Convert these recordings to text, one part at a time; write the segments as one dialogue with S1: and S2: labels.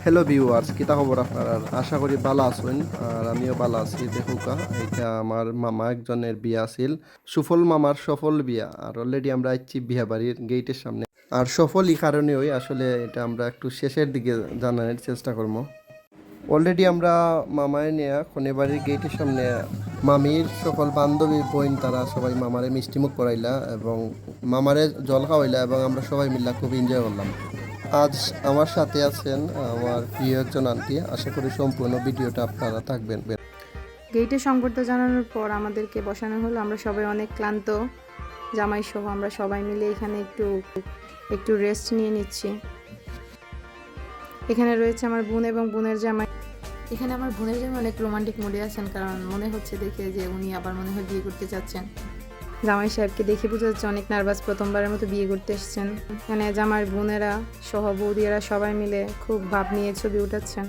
S1: Hello viewers, কিতা খবর আপনার? আশা করি ভালো আছেন। আর আমিও ভালো আছি। দেখুকা, এটা আমার মামা একজনের বিয়া আছিল। সুফল মামার সফল বিয়া। আর অলরেডি আমরা আইছি বিয়া বাড়ির গেটের সামনে। আর সফল এই কারণেই আসলে এটা আমরা একটু শেষের দিকে জানানোর চেষ্টা করবো। অলরেডি আমরা মামায় নেয়া কনে বাড়ির গেটের সামনে মামির সকল বান্ধবী বোন তারা সবাই মামারে মিষ্টিমুখ করাইলা এবং মামারে জল খাওয়াইলা এবং আমরা সবাই মিল্লা খুব এনজয় করলাম। আজ আমার সাথে আছেন আমার প্রিয় একজন আন্টি। আশা করি সম্পূর্ণ ভিডিওটা আপনারা থাকবেন।
S2: গেটে সংবর্ধনা জানানোর পর আমাদেরকে বসানো হলো। আমরা সবাই অনেক ক্লান্ত, জামাই সহ আমরা সবাই মিলে এখানে একটু রেস্ট নিয়ে নিচ্ছি। এখানে রয়েছে আমার বোন এবং বোনের জামাই। এখানে আমার বোনের জামাই অনেক রোমান্টিক মুডে আছেন, কারণ মনে হচ্ছে দেখে যে উনি আবার মনে হয় বিয়ে করতে চাচ্ছেন। জামাই সাহেবকে দেখে বোঝা যাচ্ছে অনেক নার্ভাস, প্রথমবারের মতো বিয়ে করতে এসেছেন। এখানে জামাইয়ের বোনেরা সহ বৌদিরা সবাই মিলে খুব ভাব নিয়ে ছবি উঠাচ্ছেন,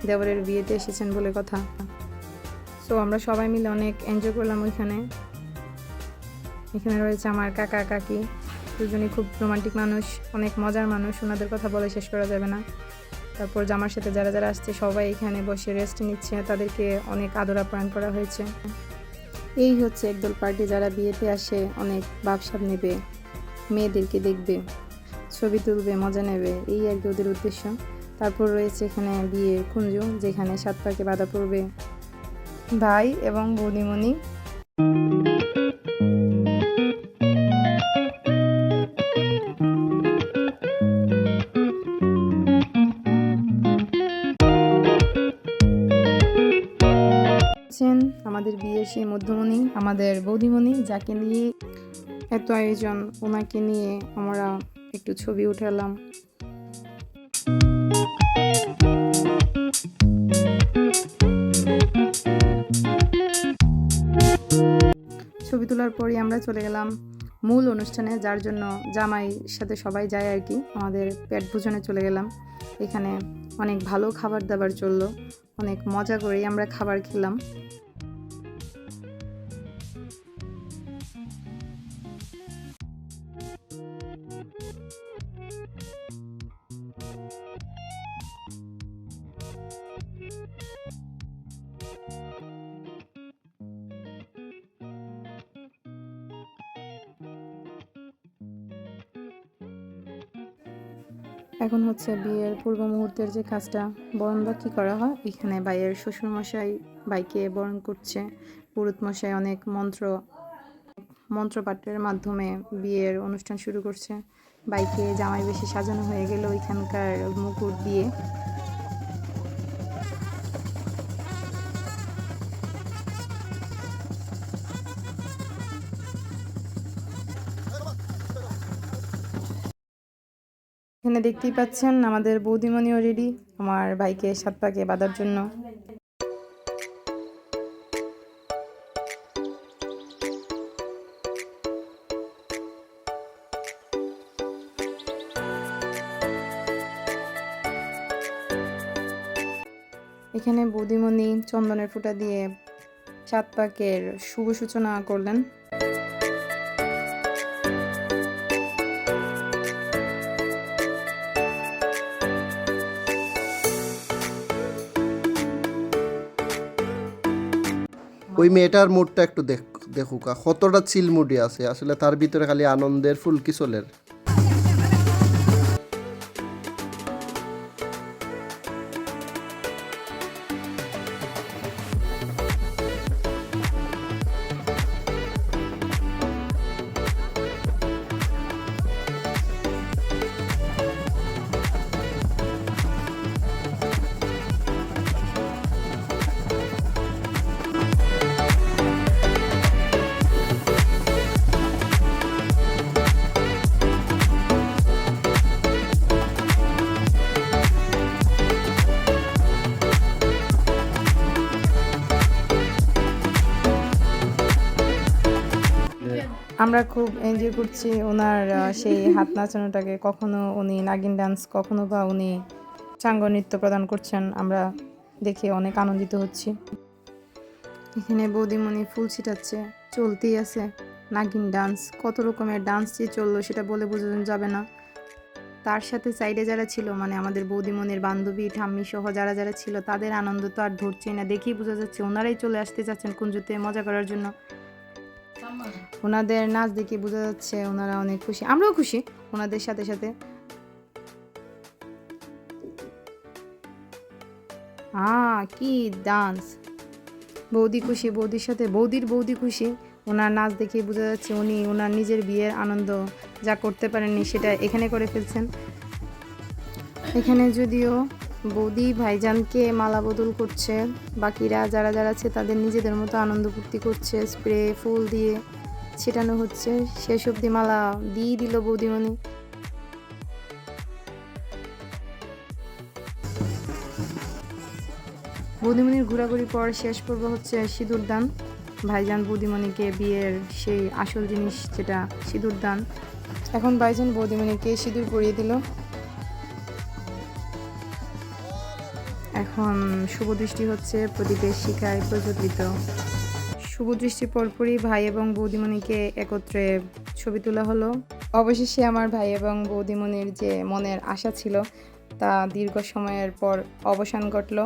S2: দেবরের বিয়েতে এসেছেন বলে কথা। তো আমরা সবাই মিলে অনেক এনজয় করলাম ওইখানে। এখানে রয়েছে আমার কাকা কাকি, দুজনই খুব রোমান্টিক মানুষ, অনেক মজার মানুষ, ওনাদের কথা বলে শেষ করা যাবে না। তারপর জামার সাথে যারা যারা আসছে সবাই এখানে বসে রেস্ট নিচ্ছে, তাদেরকে অনেক আদর আপ্যায়ন করা হয়েছে। এই হচ্ছে একদল পার্টি, যারা বিয়েতে আসে অনেক ভাবসাব নেবে, মেয়েদেরকে দেখবে, ছবি তুলবে, মজা নেবে, এই আর কি ওদের উদ্দেশ্য। তারপর রয়েছে এখানে বিয়ের কুঞ্জ, যেখানে 7 পাকে বাঁধা পড়বে ভাই এবং বৌদিমণি। আমাদের বিয়ের সেই মধ্যমণি, আমাদের বৌদিমণি, যাকে নিয়ে এত আয়োজন, ওনাকে নিয়ে আমরা একটু ছবি উঠালাম। ছবি তোলার পরই আমরা চলে গেলাম মূল অনুষ্ঠানে, যার জন্য জামাইয়ের সাথে সবাই যায় আর কি। আমাদের পেট ভোজনে চলে গেলাম। এখানে অনেক ভালো খাবার দাবার চললো, অনেক মজা করেই আমরা খাবার খেলাম। এখন হচ্ছে বিয়ের পূর্ব মুহূর্তের যে কাজটা, বরণবাক্যি করা হয়। এখানে ভাইয়ের শ্বশুরমশাই ভাইকে বরণ করছে, পুরোহিত মশাই অনেক মন্ত্রপাঠের মাধ্যমে বিয়ের অনুষ্ঠান শুরু করছে। ভাইকে জামাই বেশি সাজানো হয়ে গেল এখানকার মুকুট দিয়ে। এখানে দেখতেই পাচ্ছেন আমাদের বৌদিমণিও রেডি আমার ভাইকে 7 পাকে বাঁধার জন্য। এখানে বৌদিমণি চন্দনের ফোঁটা দিয়ে 7 পাকের শুভ সূচনা করলেন।
S1: ওই মেয়েটার মুডটা একটু দেখুকা, কতটা চিল মুডে আছে। আসলে তার ভিতরে খালি আনন্দের ফুলকি চলের।
S2: আমরা খুব এনজয় করছি ওনার সেই হাত নাচানোটাকে। কখনো উনি নাগিন ডান্স, কখনো বা উনি চাঙ্গ নৃত্য প্রদান করছেন, আমরা দেখে অনেক আনন্দিত হচ্ছি। এখানে বৌদিমণি ফুল ছিটাচ্ছে, চলতেই আছে নাগিন ডান্স। কত রকমের ডান্স যে চললো সেটা বলে বোঝানো যাবে না। তার সাথে সাইডে যারা ছিল মানে আমাদের বৌদিমণির বান্ধবী ঠাম্মি সহ যারা যারা ছিল তাদের আনন্দ তো আর ধরছেই না, দেখেই বোঝা যাচ্ছে ওনারাই চলে আসতে চাচ্ছেন কুঞ্জুতে মজা করার জন্য। ওনাদের নাচ দেখে বোঝা যাচ্ছে ওনারা অনেক খুশি, আমরাও খুশি ওনাদের সাথে সাথে। কি ডান্স! বৌদি খুশি, বৌদির সাথে বৌদির বৌদি খুশি। ওনার নাচ দেখে বোঝা যাচ্ছে উনি ওনার নিজের বিয়ের আনন্দ যা করতে পারেননি সেটা এখানে করে ফেলছেন। এখানে যদিও বৌদি ভাইজানকে মালা বদল করছে, বাকিরা যারা যারা আছে তাদের নিজেদের মতো আনন্দ ফুর্তি করছে, স্প্রে ফুল দিয়ে ছিটানো হচ্ছে। শেষ অবধি মালা দিয়ে দিল বৌদিমণি। বৌদিমণির ঘোরাঘুরি পর শেষ পর্ব হচ্ছে সিঁদুর দান। ভাইজান বৌদিমণিকে বিয়ের সেই আসল জিনিস যেটা সিঁদুর দান, এখন ভাইজান বৌদিমণিকে সিঁদুর পরিয়ে দিল। এখন শুভদৃষ্টি হচ্ছে প্রদীপের শিখায় প্রজ্বলিত। শুভদৃষ্টি পরপরই ভাই এবং বৌদিমণিকে একত্রে ছবি তোলা হলো। অবশেষে আমার ভাই এবং বৌদিমণির যে মনের আশা ছিল তা দীর্ঘ সময়ের পর অবসান ঘটল।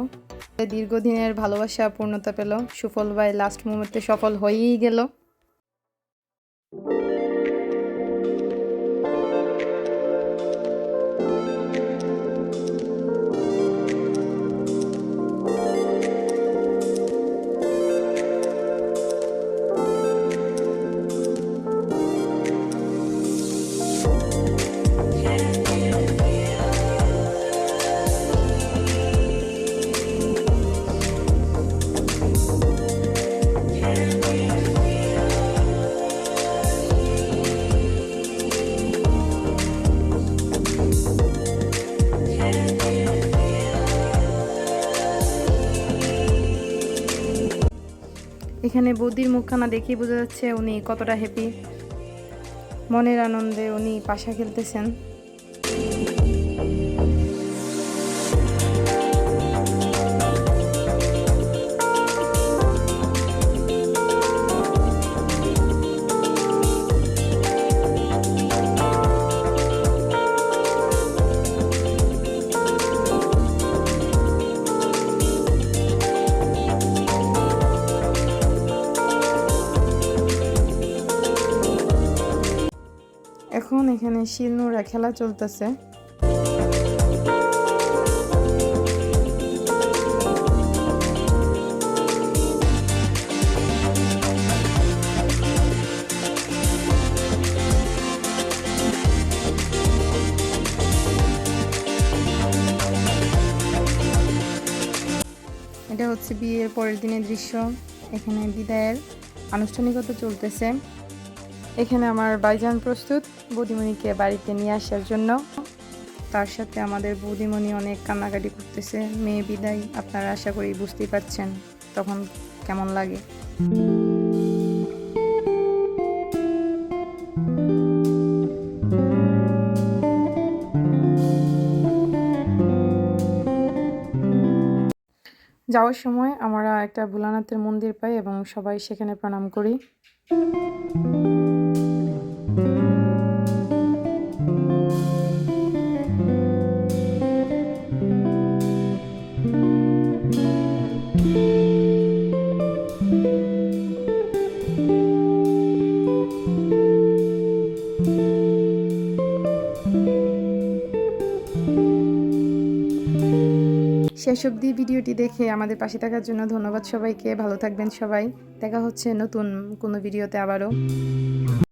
S2: দীর্ঘদিনের ভালোবাসা পূর্ণতা পেল। সুফল ভাই লাস্ট মুহূর্তে সফল হয়েই গেল। এখানে বৌদির মুখখানা দেখেই বোঝা যাচ্ছে উনি কতটা হ্যাপি। মনের আনন্দে উনি পাশা খেলতেছেন। এখন এখানে শিলনোড়া খেলা চলতেছে। এটা হচ্ছে বিয়ের পরের দিনের দৃশ্য। এখানে বিদায়ের আনুষ্ঠানিকতা চলতেছে। এখানে আমার ভাইজান প্রস্তুত বৌদিমণিকে বাড়িতে নিয়ে আসার জন্য। তার সাথে আমাদের বৌদিমণি অনেক কান্নাকাটি করতেছে। মেয়ে বিদায়, আপনারা আশা করি বুঝতেই পারছেন তখন কেমন লাগে। যাওয়ার সময় আমরা একটা ভোলানাথের মন্দির পাই এবং সবাই সেখানে প্রণাম করি। শেষ অবধি ভিডিওটি দেখে আমাদের পাশে থাকার জন্য ধন্যবাদ সবাইকে। ভালো থাকবেন সবাই। দেখা হচ্ছে নতুন কোনো ভিডিওতে আবারও।